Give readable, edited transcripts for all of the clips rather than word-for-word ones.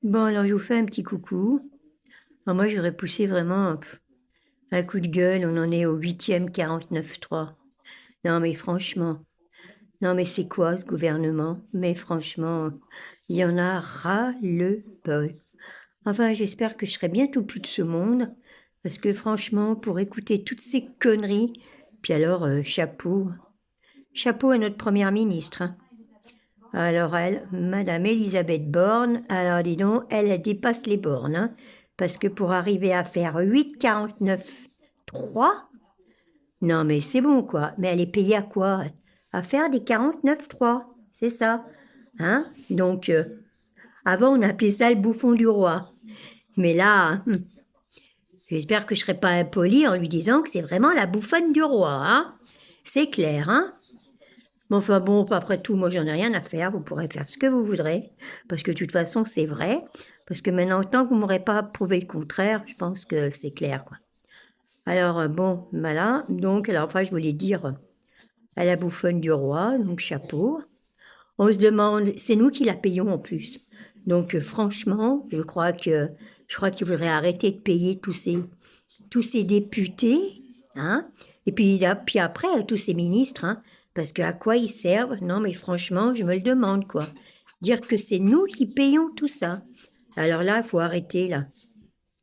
Bon, alors je vous fais un petit coucou. Alors moi, j'aurais poussé vraiment un coup de gueule. On en est au 8e 49.3. Non, mais franchement, non, mais c'est quoi ce gouvernement? Mais franchement, il y en a ras le bol. Enfin, j'espère que je serai bientôt plus de ce monde. Parce que franchement, pour écouter toutes ces conneries, puis alors, chapeau. Chapeau à notre première ministre, hein. Alors elle, Madame Elisabeth Borne, alors dis donc, elle dépasse les bornes, hein, parce que pour arriver à faire 8,49,3, non mais c'est bon quoi, mais elle est payée à quoi? À faire des 49,3, c'est ça, hein? Donc, avant on appelait ça le bouffon du roi, mais là, j'espère que je serai pas impolie en lui disant que c'est vraiment la bouffonne du roi, hein? C'est clair, hein? Mais enfin bon, après tout, moi j'en ai rien à faire, vous pourrez faire ce que vous voudrez, parce que de toute façon c'est vrai, parce que maintenant, tant que vous m'aurez pas prouvé le contraire, je pense que c'est clair, quoi. Alors bon, voilà, donc, alors enfin je voulais dire à la bouffonne du roi, donc chapeau. On se demande, c'est nous qui la payons en plus. Donc franchement, je crois qu'il faudrait arrêter de payer tous ces députés, hein, et puis, puis après, tous ces ministres, hein, parce que à quoi ils servent? Non, mais franchement, je me le demande, quoi. Dire que c'est nous qui payons tout ça. Alors là, il faut arrêter, là.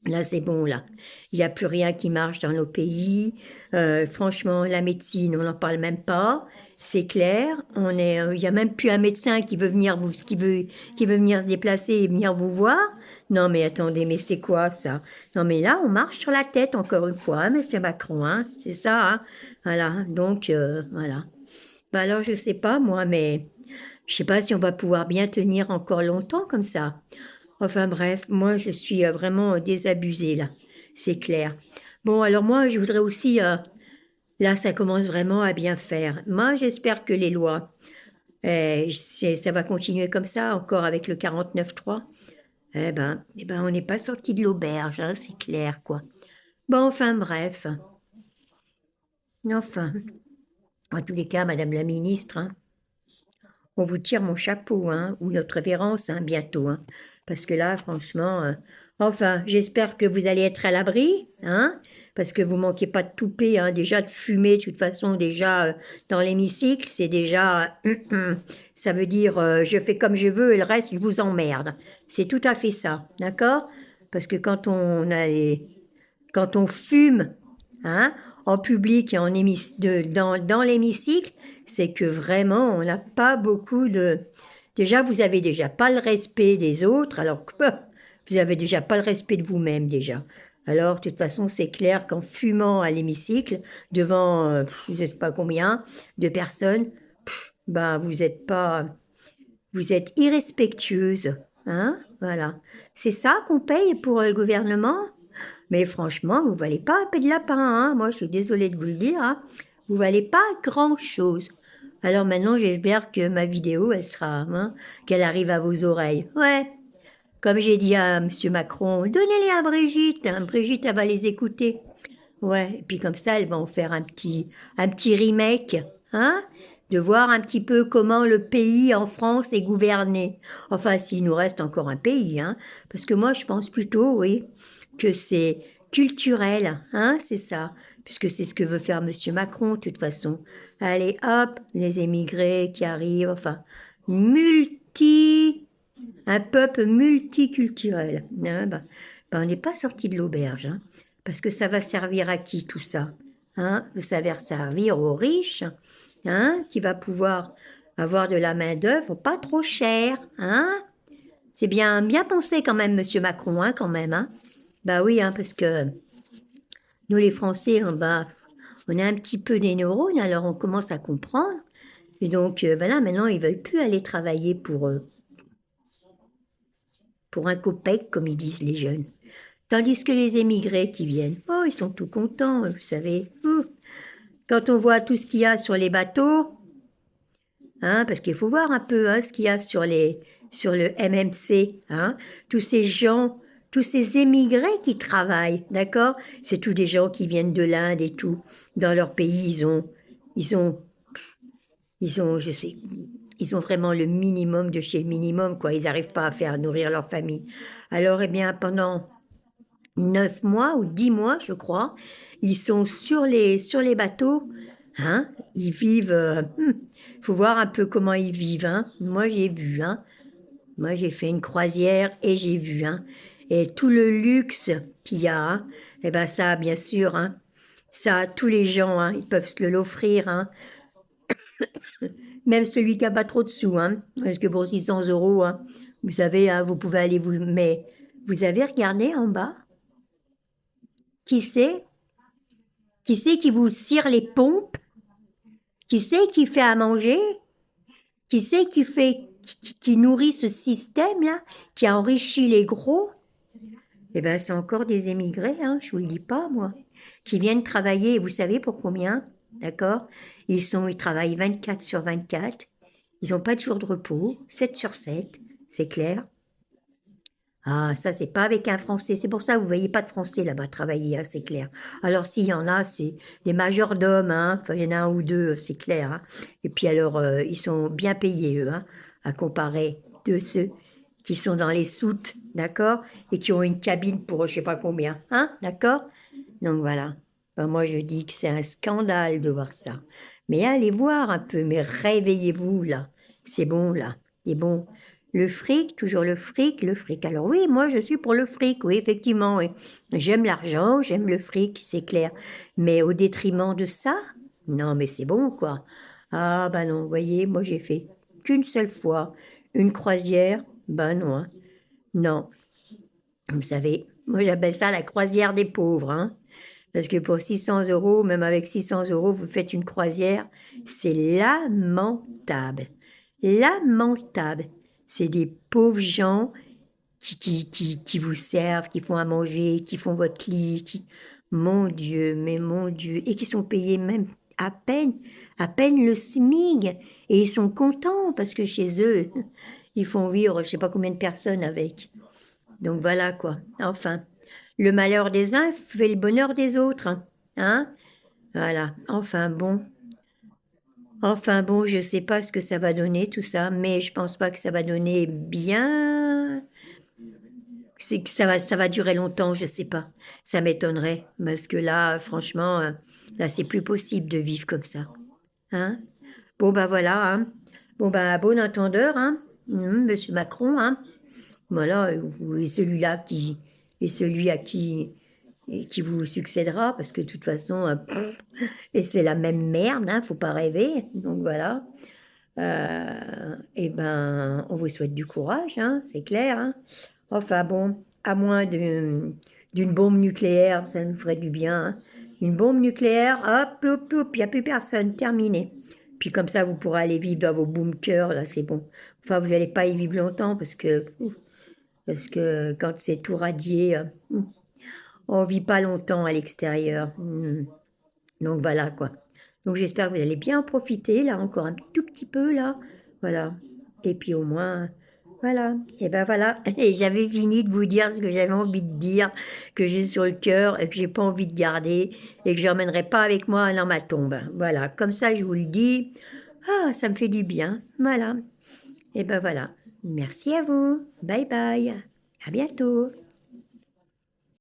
Là, c'est bon, là. Il n'y a plus rien qui marche dans nos pays. Franchement, la médecine, on n'en parle même pas. C'est clair. Il n'y a même plus un médecin qui veut venir qui veut venir se déplacer et venir vous voir. Non, mais attendez, mais c'est quoi ça? Non, mais là, on marche sur la tête encore une fois, hein, Monsieur Macron, hein. C'est ça, hein. Voilà. Donc, voilà. Bah alors, je sais pas, moi, mais je sais pas si on va pouvoir bien tenir encore longtemps comme ça. Enfin bref, moi je suis vraiment désabusée là, c'est clair. Bon, alors moi je voudrais aussi, là ça commence vraiment à bien faire. Moi j'espère que les lois, ça va continuer comme ça, encore avec le 49.3. Eh ben on n'est pas sorti de l'auberge, hein, c'est clair quoi. Bon, enfin bref. Enfin, en tous les cas, Madame la Ministre, hein, on vous tire mon chapeau, hein, ou notre révérence, hein, bientôt, hein, parce que là, franchement, enfin, j'espère que vous allez être à l'abri, hein, parce que vous manquez pas de toupet, hein, déjà de fumer, de toute façon, déjà dans l'hémicycle, c'est déjà, ça veut dire, je fais comme je veux et le reste, je vous emmerde. C'est tout à fait ça, d'accord? Parce que quand on fume, hein, en public et dans l'hémicycle, c'est que vraiment, on n'a pas beaucoup de... Déjà, vous avez déjà pas le respect des autres, alors que vous avez déjà pas le respect de vous-même déjà. Alors, de toute façon, c'est clair qu'en fumant à l'hémicycle, devant, je ne sais pas combien de personnes, ben, vous êtes irrespectueuse, hein, voilà. C'est ça qu'on paye pour le gouvernement? Mais franchement, vous valez pas un peu de lapin, hein. Moi, je suis désolée de vous le dire, hein. Vous valez pas grand-chose. Alors maintenant, j'espère que ma vidéo, elle sera, hein, qu'elle arrive à vos oreilles. Ouais, comme j'ai dit à Monsieur Macron, donnez-les à Brigitte, hein. Brigitte, elle va les écouter. Ouais, et puis comme ça, elle va en faire un petit remake, hein, de voir un petit peu comment le pays en France est gouverné. Enfin, s'il nous reste encore un pays, hein, parce que moi, je pense plutôt, oui, que c'est culturel, hein, c'est ça, puisque c'est ce que veut faire Monsieur Macron, de toute façon. Allez, hop, les émigrés qui arrivent, enfin, multi, un peuple multiculturel. Hein, on n'est pas sorti de l'auberge, hein, parce que ça va servir à qui tout ça, hein? Ça va servir aux riches, hein, qui va pouvoir avoir de la main-d'œuvre pas trop chère, hein? C'est bien pensé quand même, Monsieur Macron, hein, quand même, hein? Bah oui, hein, parce que nous les Français, on a un petit peu des neurones, alors on commence à comprendre. Et donc, voilà, maintenant, ils veulent plus aller travailler pour un copec, comme ils disent les jeunes. Tandis que les émigrés qui viennent, oh, ils sont tout contents, vous savez. Quand on voit tout ce qu'il y a sur les bateaux, hein, parce qu'il faut voir un peu hein, ce qu'il y a sur le MMC, hein, tous ces gens, tous ces émigrés qui travaillent, d'accord? C'est tous des gens qui viennent de l'Inde et tout. Dans leur pays, ils ont, je sais, Ils ont vraiment le minimum de chez le minimum, quoi. Ils n'arrivent pas à faire nourrir leur famille. Alors, eh bien, pendant 9 mois ou 10 mois, je crois, ils sont sur les bateaux, hein. Ils vivent, faut voir un peu comment ils vivent, hein. Moi, j'ai vu, hein. Moi, j'ai fait une croisière et j'ai vu, hein. Et tout le luxe qu'il y a, hein, eh ben ça, bien sûr, hein, ça, tous les gens, hein, ils peuvent se l'offrir, hein. Même celui qui n'a pas trop de sous, hein. Parce que pour 600 euros, hein, vous savez, hein, vous pouvez aller vous... Mais vous avez regardé en bas? Qui c'est? Qui c'est qui vous cire les pompes? Qui c'est qui fait à manger? Qui c'est qui nourrit ce système-là, qui a enrichi les gros? Eh bien, c'est encore des émigrés, hein, je vous le dis pas, moi, qui viennent travailler, et vous savez pour combien? D'accord? Ils travaillent 24 sur 24, ils n'ont pas de jour de repos, 7 sur 7, c'est clair. Ah, ça, c'est pas avec un Français. C'est pour ça que vous voyez pas de Français là-bas travailler, hein, c'est clair. Alors, s'il y en a, c'est des majordomes, hein. Enfin, il y en a un ou deux, c'est clair, hein. Et puis alors, ils sont bien payés, eux, hein, à comparer de ceux qui sont dans les soutes, d'accord? Et qui ont une cabine pour je sais pas combien, hein, d'accord? Donc voilà. Ben, moi, je dis que c'est un scandale de voir ça. Mais allez voir un peu, mais réveillez-vous, là. C'est bon, là. C'est bon. Le fric, toujours le fric, le fric. Alors oui, moi je suis pour le fric, oui, effectivement, oui. J'aime l'argent, j'aime le fric, c'est clair. Mais au détriment de ça? Non, mais c'est bon, quoi. Ah, ben non, vous voyez, moi j'ai fait qu'une seule fois une croisière. Ben non, hein. Non. Vous savez, moi j'appelle ça la croisière des pauvres, hein. Parce que pour 600 euros, même avec 600 euros, vous faites une croisière, c'est lamentable. Lamentable. C'est des pauvres gens qui vous servent, qui font à manger, qui font votre lit, mon Dieu, mais mon Dieu, et qui sont payés même à peine le SMIC. Et ils sont contents parce que chez eux, ils font vivre je sais pas combien de personnes avec. Donc voilà quoi. Enfin, le malheur des uns fait le bonheur des autres, hein? Voilà. Enfin bon, je sais pas ce que ça va donner tout ça, mais je pense pas que ça va donner bien. C'est que ça va durer longtemps, je sais pas. Ça m'étonnerait parce que là, franchement, là c'est plus possible de vivre comme ça, hein? Bon ben voilà, hein. Bon ben bon entendeur, hein, Monsieur Macron, hein. Voilà, et celui-là et celui à qui vous succédera, parce que de toute façon, et c'est la même merde, hein, faut pas rêver. Donc voilà. Et ben, on vous souhaite du courage, hein, c'est clair, hein. Enfin bon, à moins d'une bombe nucléaire, ça nous ferait du bien, hein. Une bombe nucléaire, hop, hop, hop, il n'y a plus personne, terminé. Puis comme ça, vous pourrez aller vivre dans vos bunkers, là, c'est bon. Enfin, vous n'allez pas y vivre longtemps, parce que quand c'est tout radié, on vit pas longtemps à l'extérieur. Donc voilà, quoi. Donc j'espère que vous allez bien en profiter, là, encore un tout petit peu, là. Voilà. Et puis au moins, voilà. Et ben voilà. Et j'avais fini de vous dire ce que j'avais envie de dire, que j'ai sur le cœur et que j'ai pas envie de garder et que je n'emmènerai pas avec moi dans ma tombe. Voilà. Comme ça, je vous le dis. Ah, ça me fait du bien. Voilà. Et ben voilà. Merci à vous. Bye bye. À bientôt.